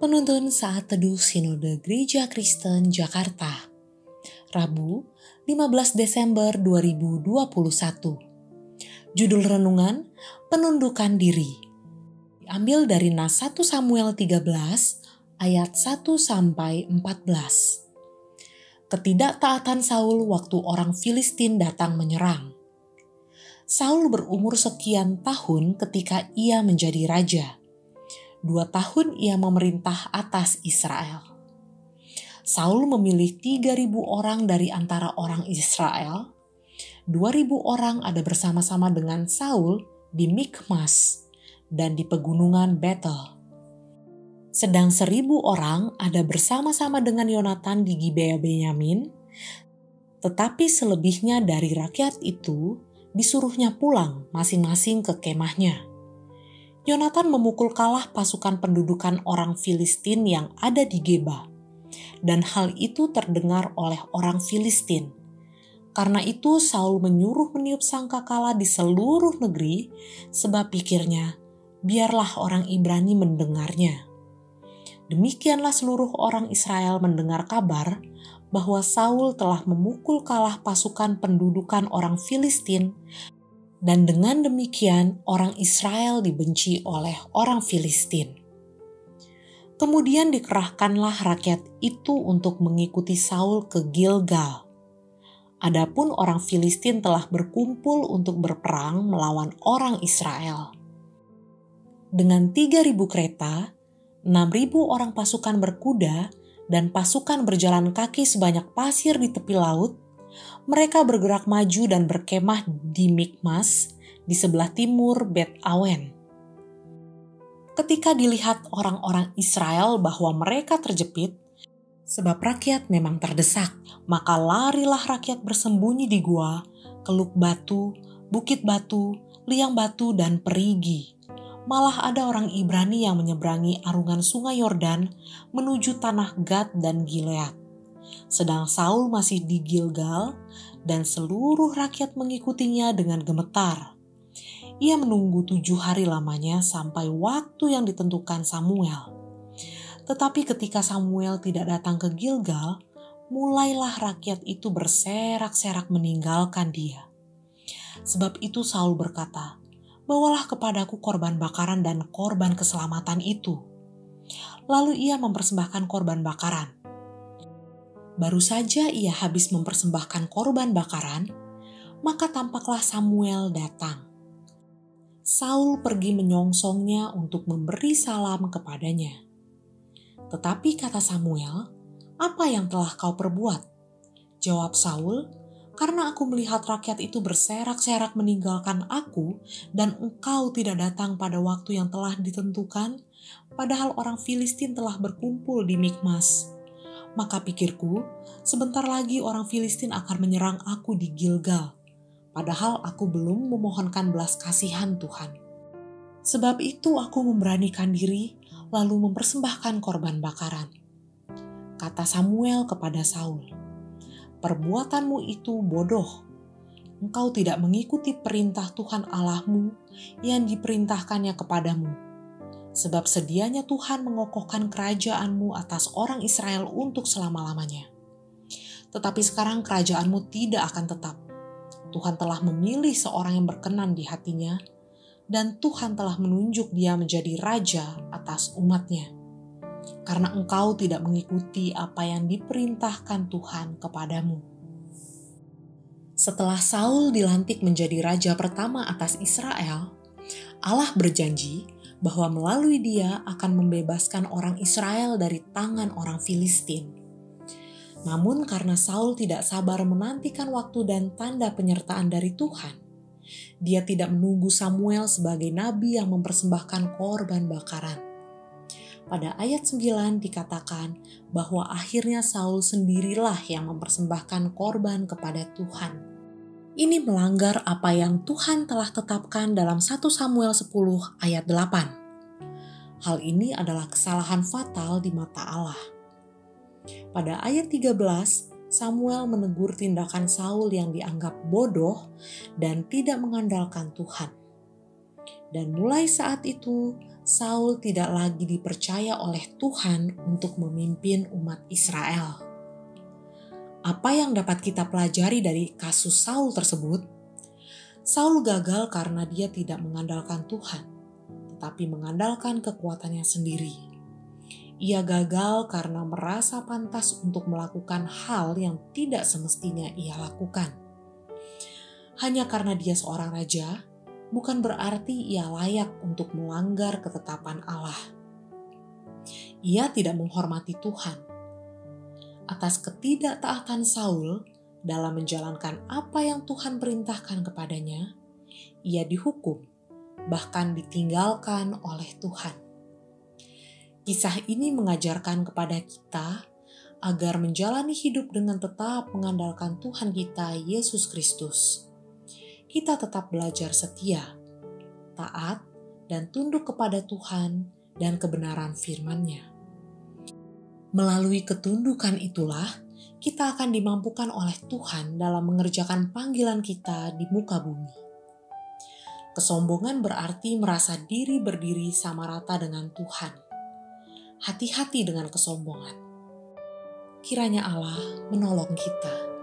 Penuntun Saat Teduh Sinode Gereja Kristen Jakarta, Rabu 15 Desember 2021. Judul renungan, Penundukan Diri. Diambil dari Nas 1 Samuel 13 ayat 1-14. Ketidaktaatan Saul waktu orang Filistin datang menyerang. Saul berumur sekian tahun ketika ia menjadi raja. 2 tahun ia memerintah atas Israel. Saul memilih 3.000 orang dari antara orang Israel. 2.000 orang ada bersama-sama dengan Saul di Mikmas dan di pegunungan Betel. Sedang 1.000 orang ada bersama-sama dengan Yonatan di Gibea Benyamin, tetapi selebihnya dari rakyat itu disuruhnya pulang masing-masing ke kemahnya. Yonatan memukul kalah pasukan pendudukan orang Filistin yang ada di Geba, dan hal itu terdengar oleh orang Filistin. Karena itu Saul menyuruh meniup sangkakala di seluruh negeri, sebab pikirnya, biarlah orang Ibrani mendengarnya. Demikianlah seluruh orang Israel mendengar kabar bahwa Saul telah memukul kalah pasukan pendudukan orang Filistin, dan dengan demikian orang Israel dibenci oleh orang Filistin. Kemudian dikerahkanlah rakyat itu untuk mengikuti Saul ke Gilgal. Adapun orang Filistin telah berkumpul untuk berperang melawan orang Israel. Dengan 3.000 kereta, 6.000 orang pasukan berkuda, dan pasukan berjalan kaki sebanyak pasir di tepi laut, mereka bergerak maju dan berkemah di Mikmas di sebelah timur Bet Awen. Ketika dilihat orang-orang Israel bahwa mereka terjepit, sebab rakyat memang terdesak, maka larilah rakyat bersembunyi di gua, keluk batu, bukit batu, liang batu, dan perigi. Malah ada orang Ibrani yang menyeberangi arungan sungai Yordan menuju tanah Gad dan Gilead. Sedang Saul masih di Gilgal dan seluruh rakyat mengikutinya dengan gemetar. Ia menunggu 7 hari lamanya sampai waktu yang ditentukan Samuel. Tetapi ketika Samuel tidak datang ke Gilgal, mulailah rakyat itu berserak-serak meninggalkan dia. Sebab itu Saul berkata, "Bawalah kepadaku korban bakaran dan korban keselamatan itu." Lalu ia mempersembahkan korban bakaran. Baru saja ia habis mempersembahkan korban bakaran, maka tampaklah Samuel datang. Saul pergi menyongsongnya untuk memberi salam kepadanya. Tetapi kata Samuel, "Apa yang telah kau perbuat?" Jawab Saul, "Karena aku melihat rakyat itu berserak-serak meninggalkan aku, dan engkau tidak datang pada waktu yang telah ditentukan, padahal orang Filistin telah berkumpul di Mikmas. Maka pikirku, sebentar lagi orang Filistin akan menyerang aku di Gilgal, padahal aku belum memohonkan belas kasihan Tuhan. Sebab itu aku memberanikan diri, lalu mempersembahkan korban bakaran." Kata Samuel kepada Saul, "Perbuatanmu itu bodoh. Engkau tidak mengikuti perintah Tuhan Allahmu yang diperintahkannya kepadamu. Sebab sedianya Tuhan mengokohkan kerajaanmu atas orang Israel untuk selama-lamanya. Tetapi sekarang kerajaanmu tidak akan tetap. Tuhan telah memilih seorang yang berkenan di hatinya, dan Tuhan telah menunjuk dia menjadi raja atas umatnya. Karena engkau tidak mengikuti apa yang diperintahkan Tuhan kepadamu." Setelah Saul dilantik menjadi raja pertama atas Israel, Allah berjanji bahwa melalui dia akan membebaskan orang Israel dari tangan orang Filistin. Namun karena Saul tidak sabar menantikan waktu dan tanda penyertaan dari Tuhan, dia tidak menunggu Samuel sebagai nabi yang mempersembahkan korban bakaran. Pada ayat 9 dikatakan bahwa akhirnya Saul sendirilah yang mempersembahkan korban kepada Tuhan. Ini melanggar apa yang Tuhan telah tetapkan dalam 1 Samuel 10 ayat 8. Hal ini adalah kesalahan fatal di mata Allah. Pada ayat 13, Samuel menegur tindakan Saul yang dianggap bodoh dan tidak mengandalkan Tuhan. Dan mulai saat itu, Saul tidak lagi dipercaya oleh Tuhan untuk memimpin umat Israel. Apa yang dapat kita pelajari dari kasus Saul tersebut? Saul gagal karena dia tidak mengandalkan Tuhan, tetapi mengandalkan kekuatannya sendiri. Ia gagal karena merasa pantas untuk melakukan hal yang tidak semestinya ia lakukan. Hanya karena dia seorang raja, bukan berarti ia layak untuk melanggar ketetapan Allah. Ia tidak menghormati Tuhan. Atas ketidaktaatan Saul dalam menjalankan apa yang Tuhan perintahkan kepadanya, ia dihukum, bahkan ditinggalkan oleh Tuhan. Kisah ini mengajarkan kepada kita agar menjalani hidup dengan tetap mengandalkan Tuhan kita, Yesus Kristus. Kita tetap belajar setia, taat, dan tunduk kepada Tuhan dan kebenaran firman-Nya. Melalui ketundukan itulah, kita akan dimampukan oleh Tuhan dalam mengerjakan panggilan kita di muka bumi. Kesombongan berarti merasa diri berdiri sama rata dengan Tuhan. Hati-hati dengan kesombongan. Kiranya Allah menolong kita.